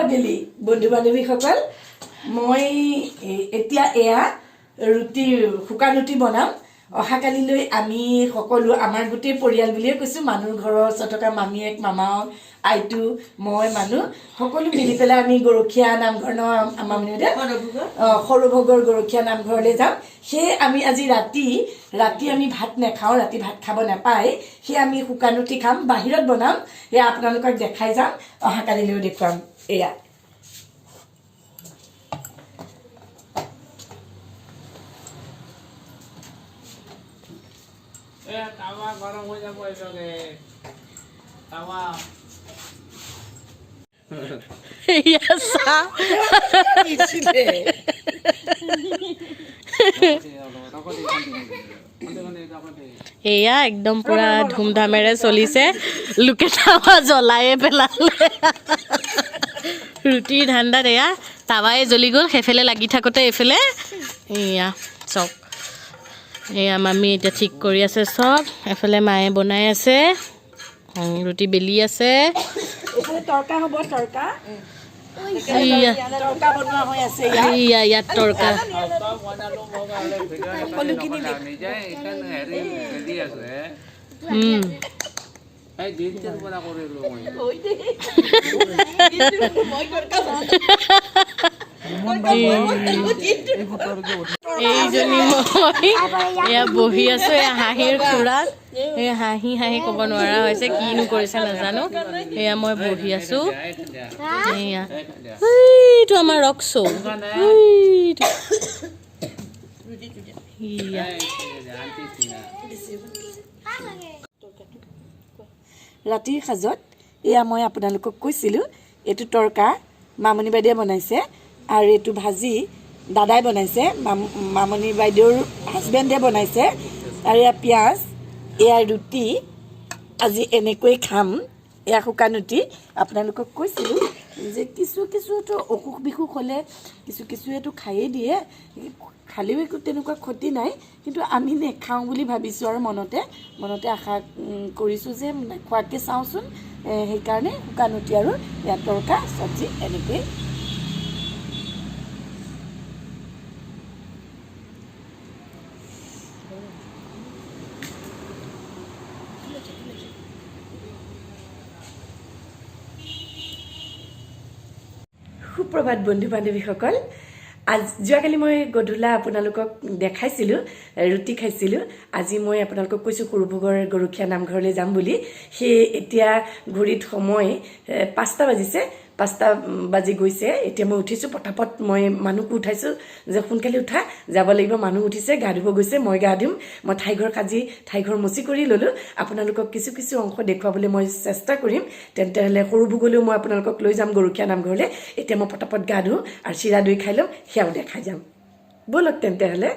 আবেলি বন্ধু বান্ধৱীসকল মই এতিয়া এয়া ৰুটি শুকান ৰুটি বনাম অহাকালিলৈ আমি সকলো আমাৰ গোটেই পৰিয়াল বুলিয়ে কৈছোঁ মানুহ ঘৰৰ ওচৰত থকা মামীয়েক মামা আইটো মই মানুহ সকলো মিলি পেলাই আমি গৰখীয়া নামঘৰ আমাৰ মানে সৰুভোগৰ গৰখীয়া নামঘৰলৈ যাম সেই আমি আজি ৰাতি আমি ভাত নাখাওঁ ৰাতি ভাত খাব নাপায় সেই আমি শুকান ৰুটি খাম বাহিৰত বনাম এয়া আপোনালোকক দেখাই যাম অহাকালিলৈও দেখুৱাম এয়া তাওয়া গৰম হয়ে যাবো এসবে তাওয়া এয়া একদম পুৰা ধুমধামেৰে চলিছে লোকে তাৱা জ্বলায়ে পেলালে ৰুটিৰ ধান্দাত এয়া তাৱাই জ্বলি গ'ল সেইফালে লাগি থাকোঁতে এইফালে এয়া চব এয়া মামী এতিয়া ঠিক কৰি আছে চব এফালে মায়ে বনাই আছে ৰুটি বেলি আছে এফালে তৰকা হ'ব তৰকা তৰকা বনোৱা হৈ আছে ইয়াত তৰকা সকলোখিনি এইজনী মই এয়া বহি আছো এয়া হাঁহিৰ খুৰাক এয়া হাঁহি ক'ব নোৱাৰা হৈছে কিনো কৰিছে নাজানো এয়া মই বহি আছো এয়া এইটো আমাৰ ৰক শ্ব' ৰাতিৰ সাজত এয়া মই আপোনালোকক কৈছিলোঁ এইটো তৰকা মামনি বাইদেৱে বনাইছে আৰু এইটো ভাজি দাদাই বনাইছে মামনি বাইদেউৰ হাজবেণ্ডে বনাইছে আৰু এয়া পিঁয়াজ এয়া ৰুটি আজি এনেকৈ খাম এয়া শুকান ৰুটি আপোনালোকক কৈছিলোঁ যে কিছুতো অসুখ বিসুখ হ'লে কিছুৱেতো খায়েই দিয়ে খালেও একো তেনেকুৱা ক্ষতি নাই কিন্তু আমি নেখাওঁ বুলি ভাবিছোঁ আৰু মনতে আশা কৰিছোঁ যে খোৱাকৈ চাওঁচোন সেইকাৰণে শুকান ৰুটি আৰু ইয়াত তৰকা চব্জি এনেকৈ সুপ্ৰভাত বন্ধু বান্ধৱীসকল যোৱাকালি মই গধূলা আপোনালোকক দেখাইছিলোঁ ৰুটি খাইছিলোঁ আজি মই আপোনালোকক কৈছোঁ সৰুভোগৰ গৰখীয়া নামঘৰলৈ যাম বুলি সেই এতিয়া ঘড়ীত সময় 5টা বাজিছে 5টা বাজি গৈছে এতিয়া মই উঠিছোঁ পটাপট মই মানুহকো উঠাইছোঁ যে সোনকালে উঠা যাব লাগিব মানুহ উঠিছে গা ধুব গৈছে মই গা ধুম মই ঠাইঘৰ মচি কৰি ল'লোঁ আপোনালোকক কিছু অংশ দেখুৱাবলৈ মই চেষ্টা কৰিম তেন্তে হ'লে সৰুভোগলৈও মই আপোনালোকক লৈ যাম গৰখীয়া নামঘৰলৈ এতিয়া মই পটাপট গা ধুওঁ আৰু চিৰা দৈ খাই ল'ম সেয়াও দেখাই যাম ব'লক তেন্তে হ'লে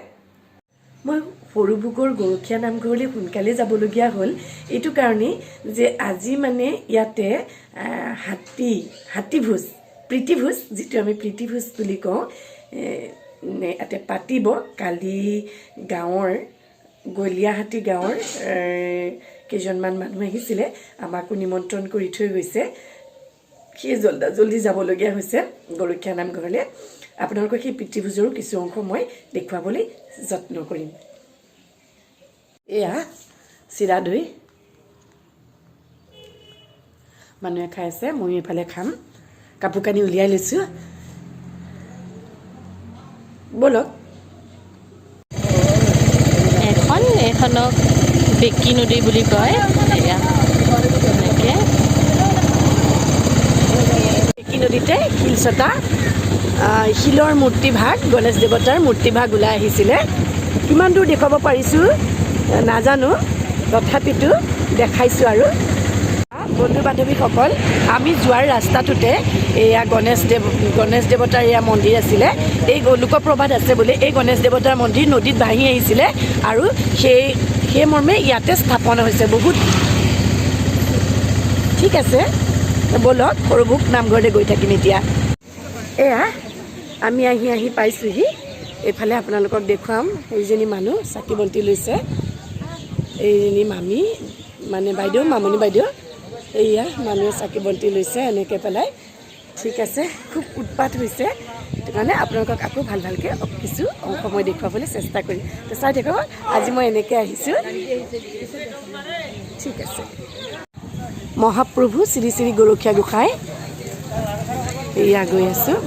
মই সৰুভোগৰ গৰখীয়া নামঘৰলৈ সোনকালে যাবলগীয়া হ'ল এইটো কাৰণেই যে আজি মানে ইয়াতে হাতীভোজ প্ৰীতিভোজ যিটো আমি প্ৰীতিভোজ বুলি কওঁ ইয়াতে পাতিব কালি গাঁৱৰ গলীয়াহাটী গাঁৱৰ কেইজনমান মানুহ আহিছিলে আমাকো নিমন্ত্ৰণ কৰি থৈ গৈছে সেই জল্দি যাবলগীয়া হৈছে গৰখীয়া নামঘৰলৈ আপোনালোকক সেই প্ৰীতিভোজৰো কিছু অংশ মই দেখুৱাবলৈ যত্ন কৰিম এয়া চিৰা দৈ মানুহে খাই আছে মই এইফালে খাম কাপোৰ কানি উলিয়াই লৈছোঁ ব'লক এইখনক বেকি নদী বুলি কয় এয়া এনেকৈ বেকি নদীতে শিলচটা শিলৰ মূৰ্তিভাগ গণেশ দেৱতাৰ মূৰ্তিভাগ ওলাই আহিছিলে কিমান দূৰ দেখুৱাব পাৰিছোঁ নাজানো তথাপিতো দেখাইছোঁ আৰু বন্ধু বান্ধৱীসকল আমি যোৱাৰ ৰাস্তাটোতে এয়া গণেশ দেৱতাৰ এয়া মন্দিৰ আছিলে এই লোকপ্ৰবাদ আছে বোলে এই গণেশ দেৱতাৰ মন্দিৰ নদীত ভাঙি আহিছিলে আৰু সেই মৰ্মে ইয়াতে স্থাপন হৈছে বহুত ঠিক আছে ব'লক সৰুভোগ নামঘৰলৈ গৈ থাকিম এতিয়া এয়া আমি আহি পাইছোঁহি এইফালে আপোনালোকক দেখুৱাম এইজনী মানুহ চাকি বন্তি লৈছে এইজনী মামী মানে বাইদেউ মামনি বাইদেউ এয়া মানুহে চাকি বন্তি লৈছে এনেকৈ পেলাই ঠিক আছে, খুব উৎপাত হৈছে, সেইটো কাৰণে আপোনালোকক আকৌ ভালকৈ কিছু অংশ মই দেখুৱাবলৈ চেষ্টা কৰিম। তো চাই থাকক, আজি মই এনেকৈ আহিছোঁ। ঠিক আছে। মহাপ্ৰভু শ্ৰী শ্ৰী গৰখীয়া গোসাঁই এয়া গৈ আছোঁ।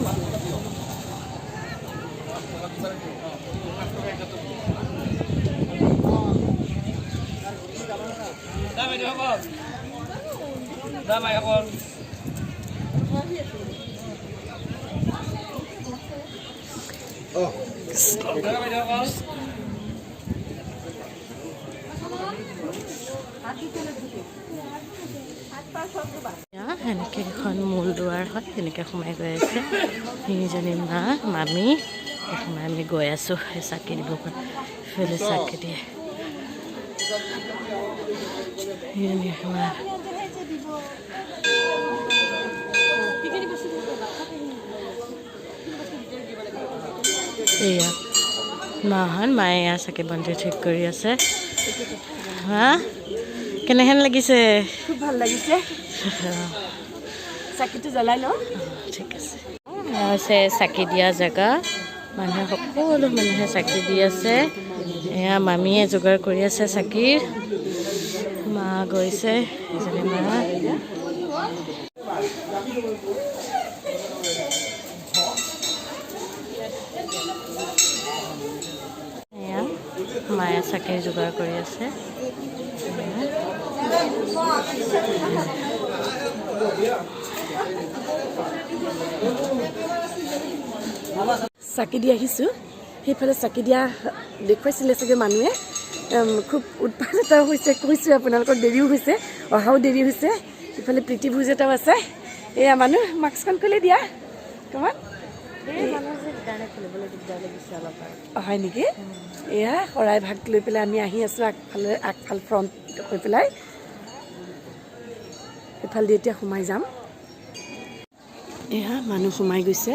সেনেকৈ এখন মূল দুৱাৰ হয়, তেনেকৈ সোমাই গৈ আছে তিনিজনী মা মামী সোমাই আমি গৈ আছোঁ সেই চাকি দিব পৰা। ইফালে চাকি দিয়ে এয়া মাহঁত মায়ে এয়া চাকি বন্তি ঠিক কৰি আছে। হা কেনেহেন লাগিছে? খুব ভাল লাগিছে। চাকিটো জ্বলাই লওঁ। ঠিক আছে। হৈছে চাকি দিয়া জেগা, মানুহে সকলো মানুহে চাকি দি আছে। এয়া মামীয়ে যোগাৰ কৰি আছে চাকিৰ। মা গৈছে, এজনী মা এয়া মায়ে চাকিৰ যোগাৰ কৰি আছে। চাকি দি আহিছোঁ, সেইফালে চাকি দিয়া দেখুৱাইছিলে চাগে মানুহে। খুব উৎপাত এটাও হৈছে, কৈছোঁ আপোনালোকক, দেৰিও হৈছে, অহাও দেৰি হৈছে। ইফালে প্ৰীতিভোজ এটাও আছে। এয়া মানুহ মাস্কখন খুলি দিয়া অকণমান। হয় নেকি? এয়া শৰাই ভাগ লৈ পেলাই আমি আহি আছোঁ আগফাল ফ্ৰণ্ট হৈ পেলাই। এফালেদি এতিয়া সোমাই যাম। এয়া মানুহ সোমাই গৈছে।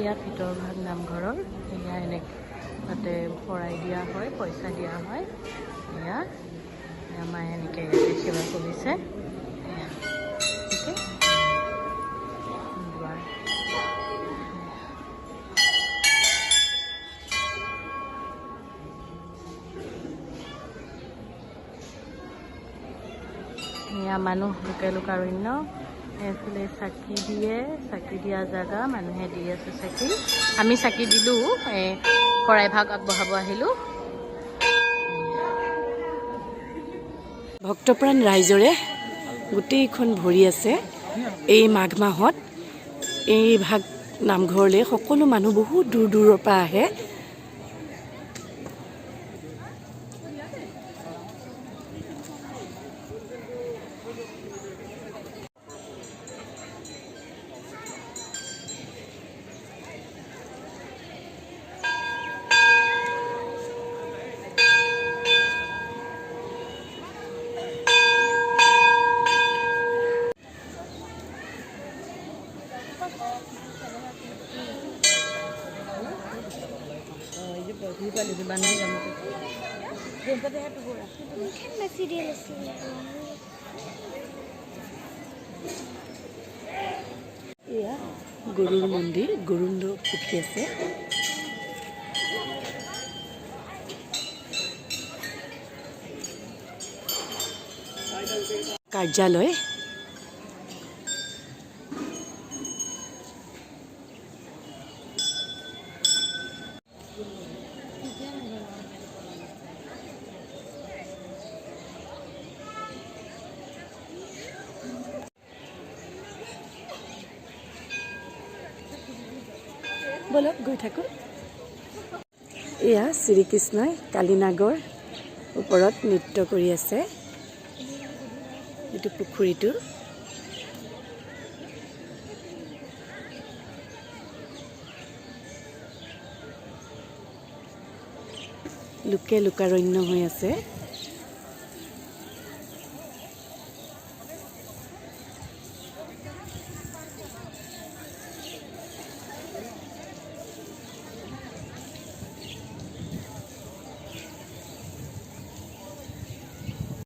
ইয়াত ভিতৰ ভাগ নামঘৰৰ, এয়া এনেকৈ তাতে শৰাই দিয়া হয়, পইচা দিয়া হয়। এয়া মায়ে এনেকৈ ইয়াতে সেৱা কৰিছে। এয়া মানুহ লোকাৰণ্য, এইফালে চাকি দিয়ে, চাকি দিয়া জেগা, মানুহে দি আছে চাকি। আমি চাকি দিলোঁ, শৰাই ভাগ আগবঢ়াব আহিলোঁ। ভক্তপ্ৰাণ ৰাইজৰে গোটেইখন ভৰি আছে। এই মাঘ মাহত এই ভাগ নামঘৰলৈ সকলো মানুহ বহুত দূৰ দূৰৰ পৰা আহে। এয়া গৰুৰ মন্দিৰ, গৰুণ্ড পুথি আছে। কাৰ্যালয়, বলক গৈ থাকোঁ। এয়া শ্ৰীকৃষ্ণই কালীনাগৰ ওপৰত নৃত্য কৰি আছে। এইটো পুখুৰীটো লোকে লোকাৰণ্য হৈ আছে।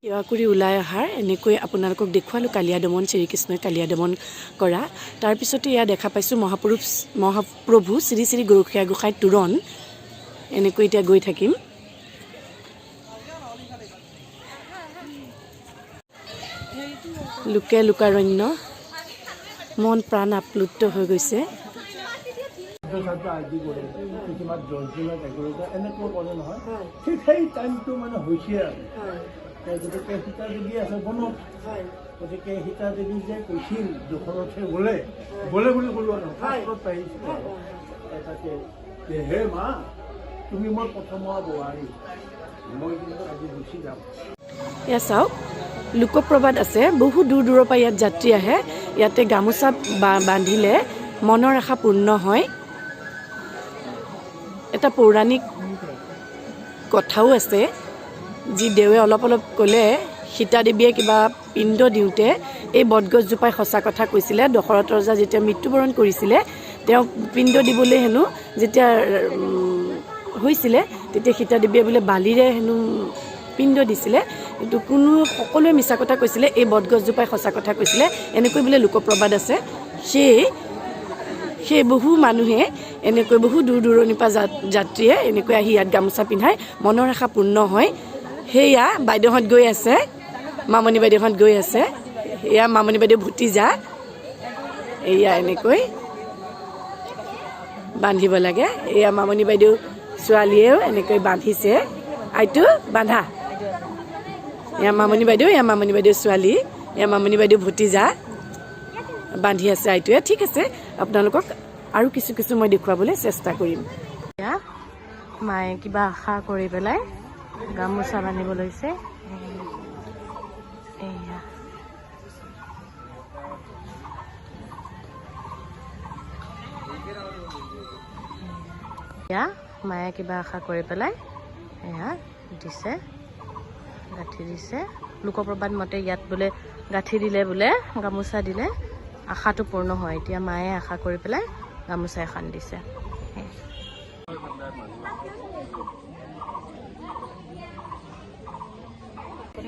সেৱা কৰি ওলাই অহাৰ এনেকৈ আপোনালোকক দেখুৱালোঁ কালিয়া দমন শ্ৰীকৃষ্ণই কালিয়া দমন কৰা। তাৰপিছতে এয়া দেখা পাইছোঁ মহাপ্ৰভু শ্ৰী শ্ৰী গৰখীয়া গোসাঁই তোৰণ। এনেকৈ এতিয়া গৈ থাকিম। লোকে লোকাৰণ্য মন প্ৰাণ আপ্লুত হৈ গৈছে। সেই টাইমটো মানে হৈছে আৰু গতিকে সীতা দেৱী আছে বনত, গতিকে সীতা দেৱী যে কৈছিল দশৰথে গ'লে বুলি ক'লো আৰু শাস্ত্ৰত আহিছিল তাকে যে হে মা তুমি মোৰ প্ৰথমৰ বোৱাৰী, মই কিন্তু আজি গুচি যাম। এয়া চাওক লোকপ্ৰবাদ আছে, বহু দূৰ দূৰৰ পৰা ইয়াত যাত্ৰী আহে। ইয়াতে গামোচা বান্ধিলে মনৰ আশা পূৰ্ণ হয়। এটা পৌৰাণিক কথাও আছে, যি দেৱে অলপ অলপ ক'লে সীতা দেৱীয়ে কিবা পিণ্ড দিওঁতে এই বটগছজোপাই সঁচা কথা কৈছিলে। দশৰথ ৰজা যেতিয়া মৃত্যুবৰণ কৰিছিলে, তেওঁ পিণ্ড দিবলৈ হেনো যেতিয়া হৈছিলে, তেতিয়া সীতা দেৱীয়ে বোলে বালিৰে হেনো পিণ্ড দিছিলে। কিন্তু সকলোৱে মিছা কথা কৈছিলে, এই বটগছজোপাই সঁচা কথা কৈছিলে, এনেকৈ বোলে লোকপ্ৰবাদ আছে। সেই বহু মানুহে এনেকৈ বহু দূৰ দূৰণিৰ পৰা যাত্ৰীয়ে এনেকৈ আহি ইয়াত গামোচা পিন্ধাই মনৰ আশা পূৰ্ণ হয়। সেয়া বাইদেউহঁত গৈ আছে, মামণি বাইদেউহঁত গৈ আছে। এয়া মামণি বাইদেউ ভতিজা। এয়া এনেকৈ বান্ধিব লাগে। এয়া মামণি বাইদেউ ছোৱালীয়েও এনেকৈ বান্ধিছে। আইটো বান্ধা। এয়া মামণি বাইদেউ ছোৱালী, এয়া মামণি বাইদেউ ভতিজা বান্ধি আছে আইটোৱে। ঠিক আছে, আপোনালোকক আৰু কিছু মই দেখুৱাবলৈ চেষ্টা কৰিম। এয়া মায়ে কিবা আশা কৰি পেলাই গামোচা বান্ধিব লৈছে। এয়া মায়ে কিবা আশা কৰি পেলাই এয়া দিছে, গাঁঠি দিছে। লোকপ্ৰবাদ মতে ইয়াত বোলে গাঁঠি দিলে বোলে গামোচা দিলে আশাটো পূৰ্ণ হয়। এতিয়া মায়ে আশা কৰি পেলাই গামোচা এখন দিছে।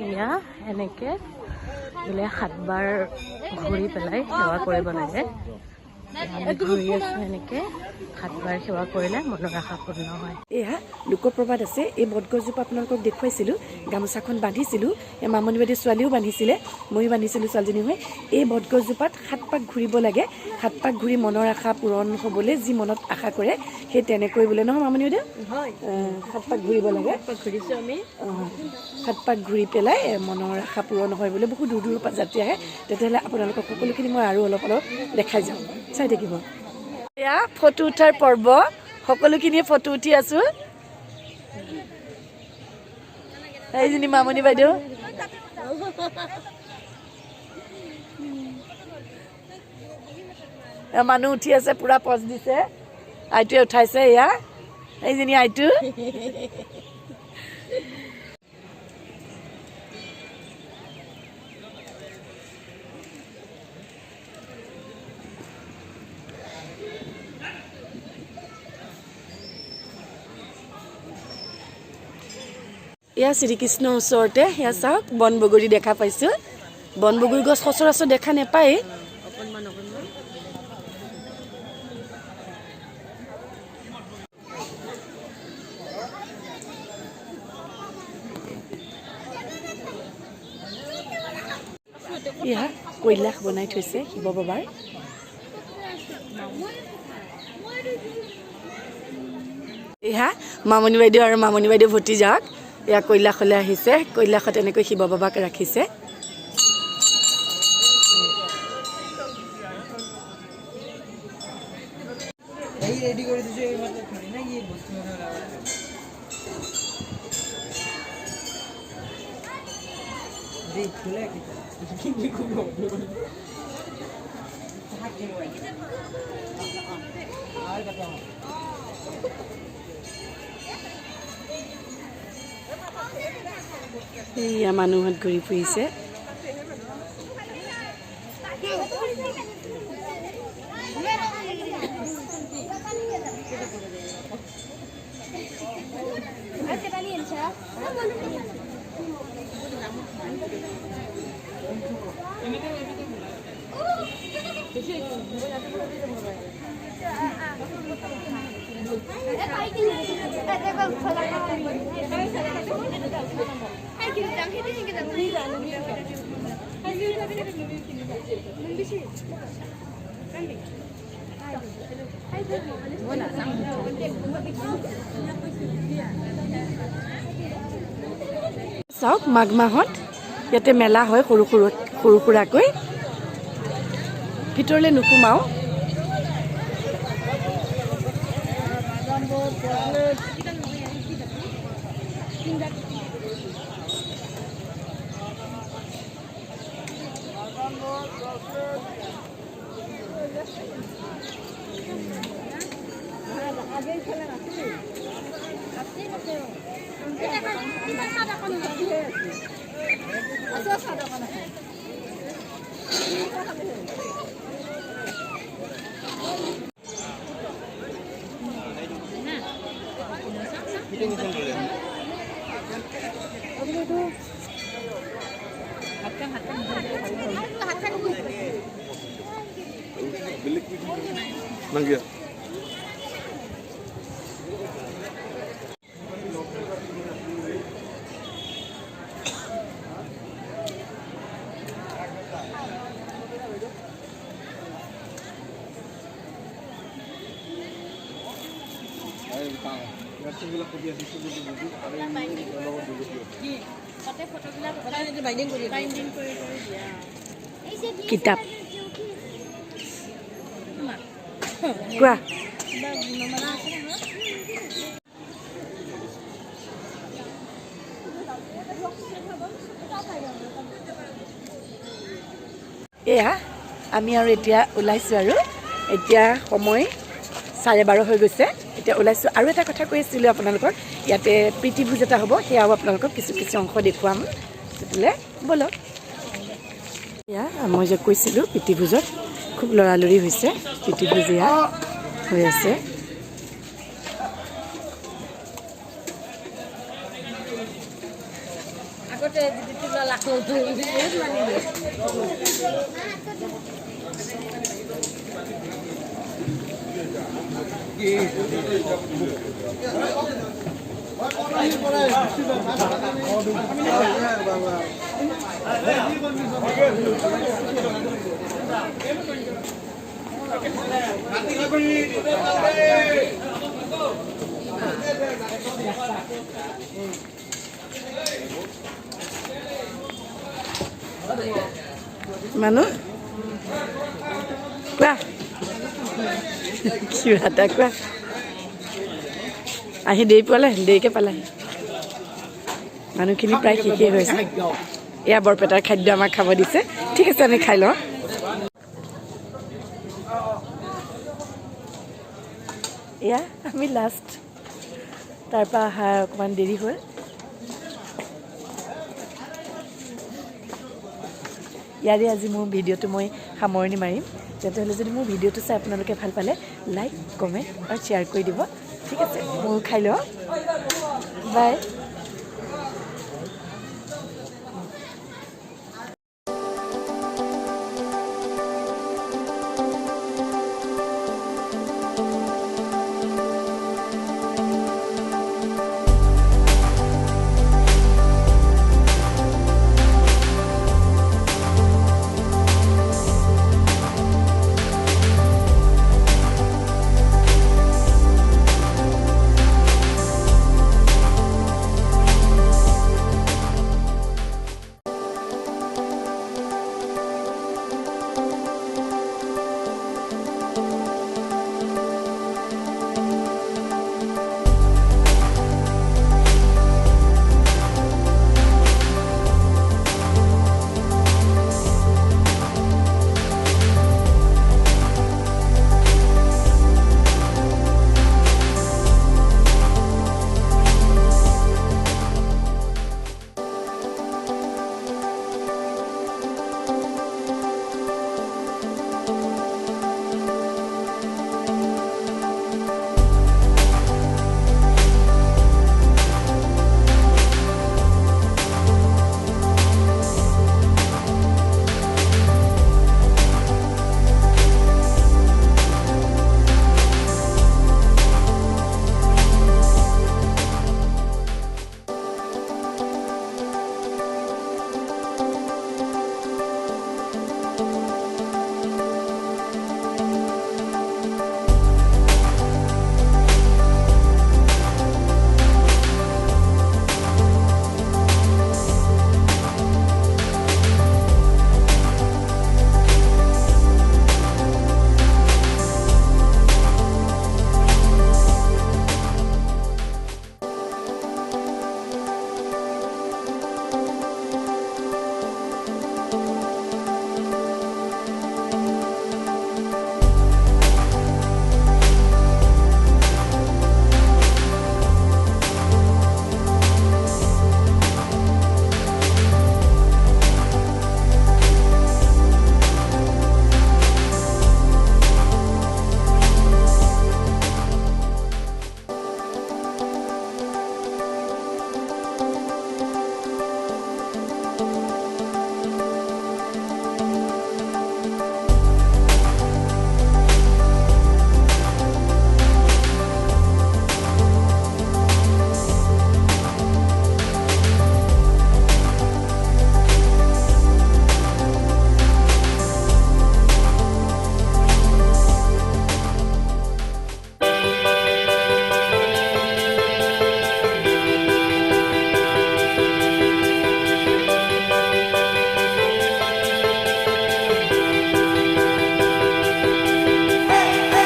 এয়া এনেকে বোলে 7 বাৰ ঘূৰি পেলাই সেৱা কৰিব লাগে। ঘূৰি আছো এনেকে 7 বাৰ সেৱা কৰিলে মনৰ আশা পূৰ্ণ হয়। এয়া লোকপ্ৰবাদ আছে। এই বটগছজোপা আপোনালোকক দেখুৱাইছিলোঁ, গামোচাখন বান্ধিছিলোঁ। এই মামণি বাইদেউ ছোৱালীও বান্ধিছিলে, ময়ো বান্ধিছিলোঁ ছোৱালীজনী হৈ। এই বটগছজোপাত 7 পাক ঘূৰিব লাগে। 7 পাক ঘূৰি মনৰ আশা পূৰণ হ'বলৈ যি মনত আশা কৰে সেই তেনেকৈ বোলে, নহয় মামণি বাইদেউ? 7 পাক ঘূৰিব লাগে। 7 পাক ঘূৰি পেলাই মনৰ আশা পূৰণ হয় বোলে। বহু দূৰ দূৰৰ পৰা যাত্ৰী আহে। তেতিয়াহ'লে আপোনালোকক সকলোখিনি মই আৰু অলপ দেখাই যাওঁ, চাই থাকিব। এয়া ফটো উঠাৰ পৰ্ব, সকলোখিনিয়ে ফটো উঠি আছো। এইজনী মামণি বাইদেউ, মানুহ উঠি আছে, পুৰা পজ দিছে। আইটোৱে উঠাইছে। এয়া এইজনী আইটো। এয়া শ্ৰীকৃষ্ণৰ ওচৰতে এয়া চাওক বন বগৰী দেখা পাইছোঁ। বন বগৰী গছ সচৰাচৰ দেখা নাপায়। এয়া কৈলাশ বনাই থৈছে শিৱ বাবাৰ। এয়া মামণি বাইদেউ আৰু মামণি বাইদেউ ভতিজাক এয়া কৈলাশলৈ আহিছে। কৈলাশত এনেকৈ শিৱ বাবাক ৰাখিছে। এইয়া মানুহত ঘূৰি ফুৰিছে চাওক মাঘ মাহত ইয়াতে মেলা হয় সৰু সুৰাকৈ ভিতৰলৈ নোসোমাওঁ Manggil. কিতাপ কোৱা এয়া আমি আৰু এতিয়া ওলাইছোঁ আৰু এতিয়া সময় 12:30 হৈ গৈছে এতিয়া ওলাইছোঁ আৰু এটা কথা কৈ আছিলোঁ আপোনালোকক ইয়াতে প্ৰীতিভোজ এটা হ'ব সেয়াও আপোনালোকক কিছু অংশ দেখুৱাম তেতিয়াহ'লে ব'লক এয়া মই যে কৈছিলোঁ প্ৰীতিভোজত খুব লৰালৰি হৈছে প্ৰীতিভোজ এয়া হৈ আছে মানুহ কোৱা কিবা এটা কোৱা আহি দেৰি পোৱালে দেৰিকৈ পালাহি মানুহখিনি প্ৰায় শেষেই হৈছে এয়া বৰপেটাৰ খাদ্য আমাক খাব দিছে ঠিক আছে আমি খাই লওঁ এয়া আমি লাষ্ট তাৰপৰা অহা অকণমান দেৰি হ'ল ইয়াৰে আজি মোৰ ভিডিঅ'টো মই সামৰণি মাৰিম তেতিয়াহ'লে যদি মোৰ ভিডিঅ'টো চাই আপোনালোকে ভাল পালে লাইক কমেণ্ট আৰু শ্বেয়াৰ কৰি দিব ঠিক আছে ময়ো খাই লওঁ বাই